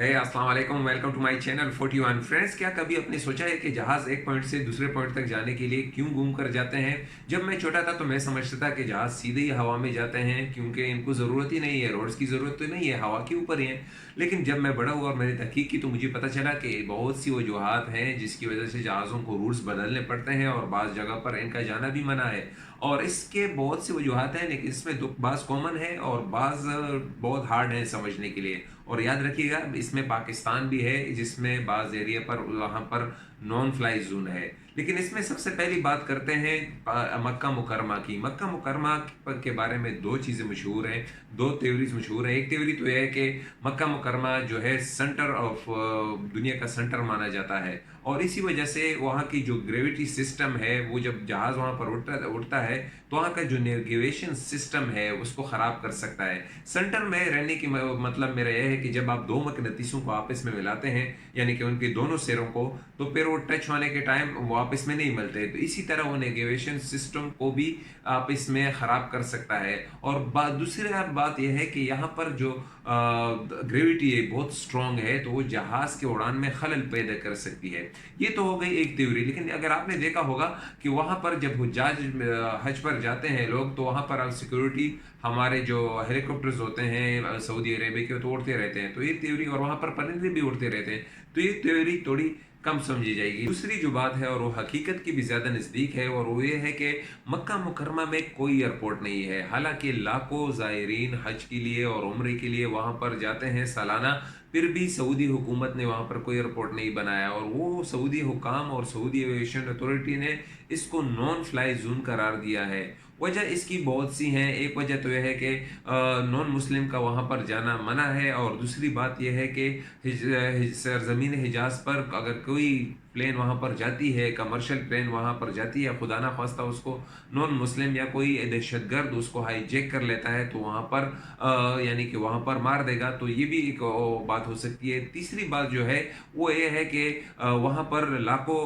अस्सलाम वालेकुम, welcome to my channel 41 friends. क्या कभी आपने सोचा है कि जहाज़ एक पॉइंट से दूसरे पॉइंट तक जाने के लिए क्यों घूम कर जाते हैं? जब मैं छोटा था तो मैं समझता था कि जहाज़ सीधे ही हवा में जाते हैं क्योंकि इनको ज़रूरत ही नहीं है, रोड्स की ज़रूरत तो नहीं है, हवा के ऊपर ही है। लेकिन जब मैं बड़ा हुआ और मैंने तहकीक की तो मुझे पता चला कि बहुत सी वजूहात हैं जिसकी वजह से जहाज़ों को रूट्स बदलने पड़ते हैं और बाज़ जगह पर इनका जाना भी मना है। और इसके बहुत सी वजूहात हैं, लेकिन इसमें दो बाज़ कॉमन है और बाज़ बहुत हार्ड है समझने के लिए। और याद रखिएगा, इसमें पाकिस्तान भी है जिसमें बाज़ एरिया पर वहाँ पर नॉन फ्लाई जोन है। लेकिन इसमें सबसे पहली बात करते हैं मक्का मुकरमा की। मक्का मुकरमा के बारे में दो चीज़ें मशहूर हैं, दो थ्योरीज मशहूर हैं। एक थ्योरी तो यह है कि मक्का मुकरमा जो है सेंटर ऑफ दुनिया का सेंटर माना जाता है, और इसी वजह से वहाँ की जो ग्रेविटी सिस्टम है वो जब जहाज़ वहाँ पर उड़ता उड़ता है तो वहाँ का जो नेविगेशन सिस्टम है उसको ख़राब कर सकता है। सेंटर में रहने की मतलब मेरा यह है कि जब आप दो मकनतीसों को आपस में मिलाते हैं, यानी कि उनके दोनों सिरों को, तो फिर वो टच होने के टाइम वो आपस में नहीं मिलते। तो इसी तरह वो नेविगेशन सिस्टम को भी आपस में ख़राब कर सकता है। और दूसरी बात यह है कि यहाँ पर जो ग्रेविटी है बहुत स्ट्रांग है, तो वो जहाज़ के उड़ान में खलल पैदा कर सकती है। ये तो हो गई एक थ्योरी। लेकिन अगर आपने देखा होगा कि वहाँ पर जब हुज्जाज हज पर जाते हैं लोग, तो वहाँ पर सिक्योरिटी हमारे जो हेलीकॉप्टर्स होते हैं सऊदी अरेबिया के, तो उड़ते रहते हैं। तो ये थ्योरी, और वहाँ पर परिंदे भी उड़ते रहते हैं, तो ये थ्योरी थोड़ी कम समझी जाएगी। दूसरी जो बात है और वो हकीकत की भी ज़्यादा नज़दीक है, और वो ये है कि मक्का मुकरमा में कोई एयरपोर्ट नहीं है। हालांकि लाखों ज़ायरीन हज के लिए और उम्रे के लिए वहाँ पर जाते हैं सालाना, फिर भी सऊदी हुकूमत ने वहाँ पर कोई एयरपोर्ट नहीं बनाया, और वो सऊदी हुकाम और सऊदी एविएशन अथॉरिटी ने इसको नॉन फ्लाई जोन करार दिया है। वजह इसकी बहुत सी हैं। एक वजह तो यह है कि नॉन मुस्लिम का वहाँ पर जाना मना है, और दूसरी बात यह है कि सरजमीन हिजाज पर अगर कोई प्लेन वहाँ पर जाती है, कमर्शियल प्लेन वहाँ पर जाती है, खुदा ना खास्ता उसको नॉन मुस्लिम या कोई दहशतगर्द उसको हाईजैक कर लेता है, तो वहाँ पर यानी कि वहाँ पर मार देगा। तो ये भी एक बात हो सकती है। तीसरी बात जो है वो ये है कि वहाँ पर लाखों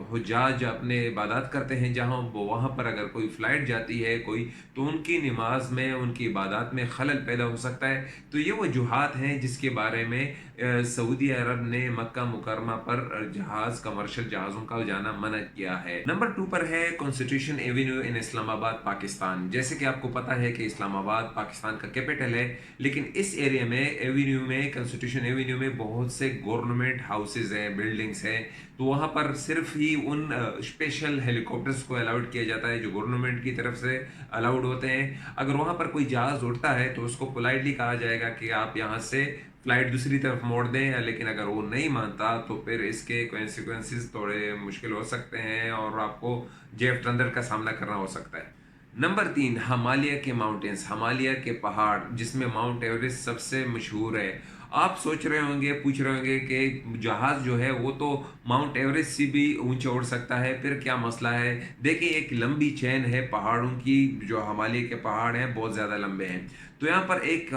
हुज्जाज अपने इबादत करते हैं, जहाँ वहाँ पर अगर कोई फ़्लाइट जाती है कोई, तो उनकी नमाज में, उनकी इबादत में खलल पैदा हो सकता है। तो ये वजूहात हैं जिसके बारे में सऊदी अरब ने मक्का मुकरमा पर कमर्शियल जहाज़ों का जाना मना किया है। नंबर 2 पर है कॉन्स्टिट्यूशन एवेन्यू इन इस्लामाबाद पाकिस्तान। जैसे कि आपको पता है कि इस्लामाबाद पाकिस्तान का कैपिटल है, लेकिन इस एरिया में एवेन्यू में, कॉन्स्टिट्यूशन एवेन्यू में बहुत से गवर्नमेंट हाउसेज हैं, बिल्डिंग्स हैं। तो वहाँ पर सिर्फ ही उन स्पेशल हेलीकॉप्टर्स को अलाउड किया जाता है जो गवर्नमेंट की तरफ से अलाउड होते हैं। अगर वहाँ पर कोई जहाज़ उड़ता है तो उसको पोलाइटली कहा जाएगा कि आप यहाँ से फ्लाइट दूसरी तरफ मोड़ दें, लेकिन अगर वो नहीं मानता तो फिर इसके कॉन्सिक्वेंसेस थोड़े मुश्किल हो सकते हैं और आपको जेफ अंदर का सामना करना हो सकता है। नंबर 3, हिमालय के माउंटेन्स, हिमालय के पहाड़, जिसमें माउंट एवरेस्ट सबसे मशहूर है। आप सोच रहे होंगे, पूछ रहे होंगे कि जहाज़ जो है वो तो माउंट एवरेस्ट से भी ऊंचा उड़ सकता है, फिर क्या मसला है? देखिए, एक लंबी चेन है पहाड़ों की, जो हिमालय के पहाड़ हैं बहुत ज़्यादा लंबे हैं। तो यहाँ पर एक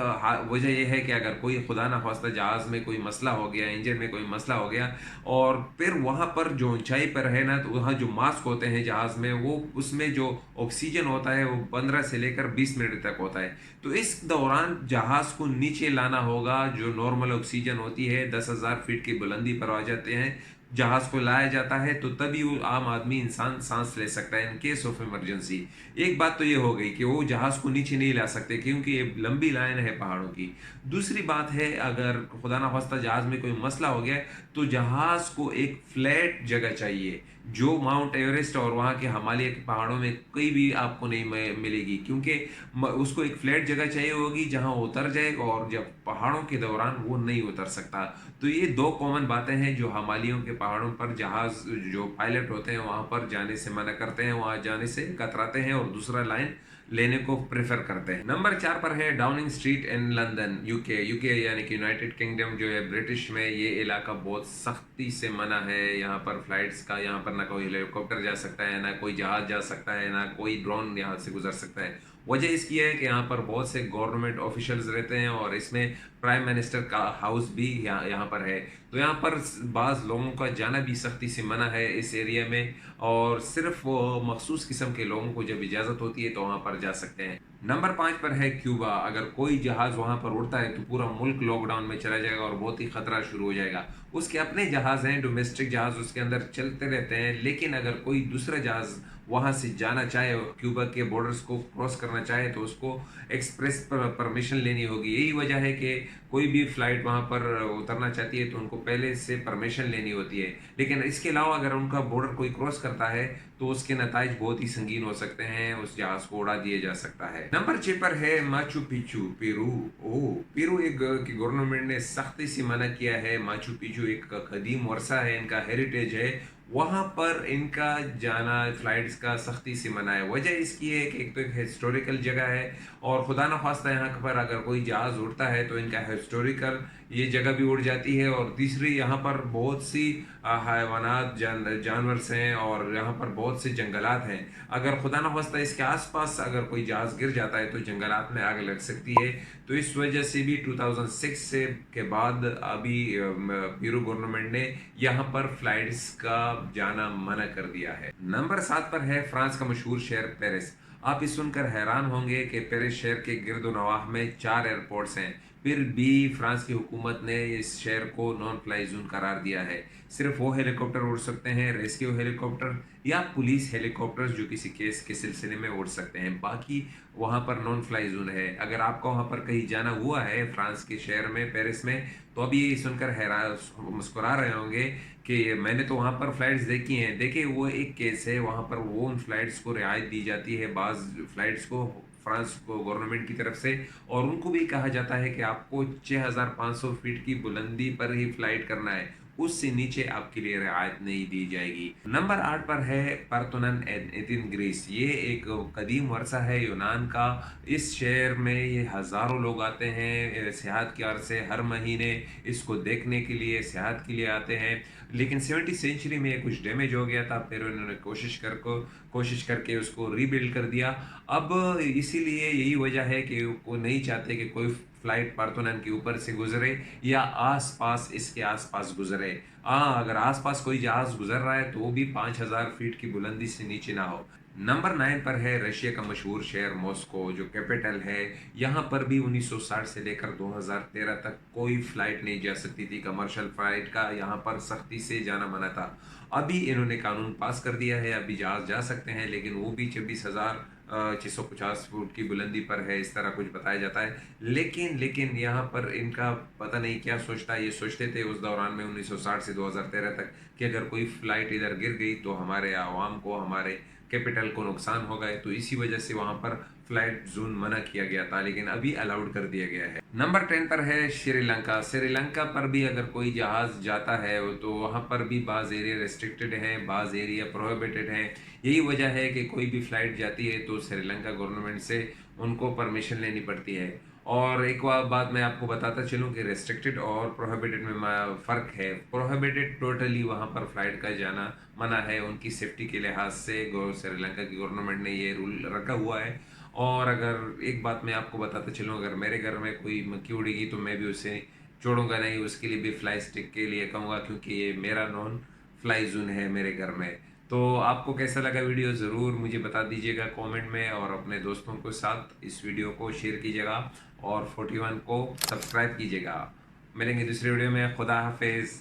वजह यह है कि अगर कोई खुदा ना खास्ता जहाज़ में कोई मसला हो गया, इंजन में कोई मसला हो गया, और फिर वहाँ पर जो ऊंचाई पर है ना, तो वहाँ जो मास्क होते हैं जहाज़ में, वो उसमें जो ऑक्सीजन होता है वो 15 से लेकर 20 मिनट तक होता है। तो इस दौरान जहाज़ को नीचे लाना होगा। जो नॉर्मल ऑक्सीजन होती है 10,000 फीट की बुलंदी पर आ जाते हैं, जहाज़ को लाया जाता है, तो तभी वो आम आदमी इंसान सांस ले सकता है इन केस ऑफ इमरजेंसी। एक बात तो ये हो गई कि वो जहाज़ को नीचे नहीं ला सकते क्योंकि ये लंबी लाइन है पहाड़ों की। दूसरी बात है, अगर खुदा ना खास्ता जहाज़ में कोई मसला हो गया, तो जहाज़ को एक फ्लैट जगह चाहिए, जो माउंट एवरेस्ट और वहाँ के हिमालय के पहाड़ों में कहीं भी आपको नहीं मिलेगी, क्योंकि उसको एक फ्लैट जगह चाहिए होगी जहाँ वो उतर जाए, और जब पहाड़ों के दौरान वो नहीं उतर सकता। तो ये दो कॉमन बातें हैं जो हिमालयों के पहाड़ों पर जहाज़ जो पायलट होते हैं वहाँ पर जाने से मना करते हैं, वहाँ जाने से कतराते हैं और दूसरा लाइन लेने को प्रेफर करते हैं। नंबर 4 पर है Downing street in London, UK. UK यानी कि यूनाइटेड किंगडम जो है, ब्रिटिश में ये इलाका बहुत सख्ती से मना है। यहाँ पर फ्लाइट्स का, यहाँ पर ना कोई हेलीकॉप्टर जा सकता है, ना कोई जहाज जा सकता है, ना कोई ड्रोन यहाँ से गुजर सकता है। वजह इसकी है कि यहाँ पर बहुत से गवर्नमेंट ऑफिशियल्स रहते हैं, और इसमें प्राइम मिनिस्टर का हाउस भी यहाँ पर है। तो यहाँ पर बाज़ लोगों का जाना भी सख्ती से मना है इस एरिया में, और सिर्फ वो मखसूस किस्म के लोगों को जब इजाज़त होती है तो वहाँ पर जा सकते हैं। नंबर 5 पर है क्यूबा। अगर कोई जहाज़ वहाँ पर उड़ता है तो पूरा मुल्क लॉकडाउन में चला जाएगा और बहुत ही खतरा शुरू हो जाएगा। उसके अपने जहाज़ हैं, डोमेस्टिक जहाज़ उसके अंदर चलते रहते हैं, लेकिन अगर कोई दूसरा जहाज़ वहाँ से जाना चाहे, क्यूबा के बॉर्डर्स को क्रॉस करना चाहे, तो उसको एक्सप्रेस परमिशन लेनी होगी। यही वजह है कि कोई भी फ़्लाइट वहाँ पर उतरना चाहती है तो उनको पहले से परमिशन लेनी होती है। लेकिन इसके अलावा अगर उनका बॉर्डर कोई क्रॉस करता है तो उसके नताइज बहुत ही संगीन हो सकते हैं, उस जहाज को उड़ा दिया जा सकता है। नंबर 6 पर है माचू पिचू, पेरू। ओह, पेरू एक की गवर्नमेंट ने सख्ती से मना किया है। माचू पिचू एक कदीम वर्षा है, इनका हेरिटेज है, वहाँ पर इनका जाना फ्लाइट्स का सख्ती से मना है। वजह इसकी है कि एक तो एक हिस्टोरिकल जगह है और खुदा न खास्ता यहाँ पर अगर कोई जहाज़ उड़ता है तो इनका हिस्टोरिकल ये जगह भी उड़ जाती है, और तीसरी यहाँ पर बहुत सी हैवानात जानवर हैं और यहाँ पर बहुत से जंगलात हैं। अगर खुदा न खास्ता इसके आसपास अगर कोई जहाज़ गिर जाता है तो जंगलात में आग लग सकती है। तो इस वजह से भी 2006 से के बाद अभी पेरू गवर्नमेंट ने यहाँ पर फ्लाइट्स का जाना मना कर दिया है। नंबर 7 पर है फ्रांस का मशहूर शहर पेरिस। आप इस सुनकर हैरान होंगे कि पेरिस शहर के गिरदोनवाह में 4 एयरपोर्ट्स हैं, फिर भी फ्रांस की हुकूमत ने इस शहर को नॉन फ्लाई जोन करार दिया है। सिर्फ वो हेलीकॉप्टर उड़ सकते हैं, रेस्क्यू हेलीकॉप्टर या पुलिस हेलीकॉप्टर्स, जो किसी केस के सिलसिले में उड़ सकते हैं। बाकी वहाँ पर नॉन फ्लाई जोन है। अगर आपका वहाँ पर कहीं जाना हुआ है फ्रांस के शहर में, पेरिस में, तो अभी ये सुनकर हैरान मुस्कुरा रहे होंगे कि मैंने तो वहाँ पर फ्लाइट्स देखी हैं। देखिए, वो एक केस है, वहाँ पर वो उन फ्लाइट्स को रियायत दी जाती है, बाज़ फ्लाइट्स को फ्रांस को गवर्नमेंट की तरफ से, और उनको भी कहा जाता है कि आपको 6500 फीट की बुलंदी पर ही फ्लाइट करना है, उससे नीचे आपके लिए रियायत नहीं दी जाएगी। नंबर 8 पर है पार्थोनन एथेन, ग्रीस। ये एक कदीम वर्षा है यूनान का। इस शहर में ये हज़ारों लोग आते हैं सेहत की अर्ज से, हर महीने इसको देखने के लिए, सेहत के लिए आते हैं। लेकिन 70 सेंचुरी में ये कुछ डैमेज हो गया था, फिर उन्होंने कोशिश करके उसको रीबिल्ड कर दिया। अब इसीलिए यही वजह है कि वो नहीं चाहते कि कोई फ्लाइट पार्थोनन के ऊपर से गुजरे या आसपास, इसके आसपास गुजरे। हाँ, अगर आसपास कोई जहाज गुजर रहा है तो वो भी 5000 फीट की बुलंदी से नीचे ना हो। नंबर 9 पर है रशिया का मशहूर शहर मॉस्को, जो कैपिटल है। यहाँ पर भी 1960 से लेकर 2013 तक कोई फ्लाइट नहीं जा सकती थी, कमर्शियल फ्लाइट का यहाँ पर सख्ती से जाना मना था। अभी इन्होंने कानून पास कर दिया है, अभी जहाज जा सकते हैं, लेकिन वो भी 26,650 फुट की बुलंदी पर है, इस तरह कुछ बताया जाता है। लेकिन यहाँ पर इनका पता नहीं क्या सोचता है। ये सोचते थे उस दौरान में 1960 से 2013 तक कि अगर कोई फ्लाइट इधर गिर गई तो हमारे आवाम को, हमारे कैपिटल को नुकसान होगा, तो इसी वजह से वहाँ पर फ्लाइट जोन मना किया गया था, लेकिन अभी अलाउड कर दिया गया है। नंबर 10 पर है श्रीलंका। श्रीलंका पर भी अगर कोई जहाज जाता है तो वहाँ पर भी बाज़ एरिया रेस्ट्रिक्टेड हैं, बाज़ एरिया प्रोहिबिटेड हैं। यही वजह है कि कोई भी फ्लाइट जाती है तो श्रीलंका गवर्नमेंट से उनको परमिशन लेनी पड़ती है। और एक और बात मैं आपको बताता चलूँ कि रेस्ट्रिक्टेड और प्रोहिबिटेड में फ़र्क है। प्रोहिबिटेड टोटली वहाँ पर फ्लाइट का जाना मना है, उनकी सेफ्टी के लिहाज से श्रीलंका की गवर्नमेंट ने ये रूल रखा हुआ है। और अगर एक बात मैं आपको बताता चलूँ, अगर मेरे घर में कोई मक्खी उड़ेगी तो मैं भी उसे छोड़ूंगा नहीं, उसके लिए भी फ्लाई स्टिक के लिए कहूँगा, क्योंकि ये मेरा नॉन फ्लाई जोन है मेरे घर में। तो आपको कैसा लगा वीडियो, ज़रूर मुझे बता दीजिएगा कमेंट में, और अपने दोस्तों के साथ इस वीडियो को शेयर कीजिएगा और 41 को सब्सक्राइब कीजिएगा। मिलेंगे दूसरे वीडियो में। खुदा हाफिज़।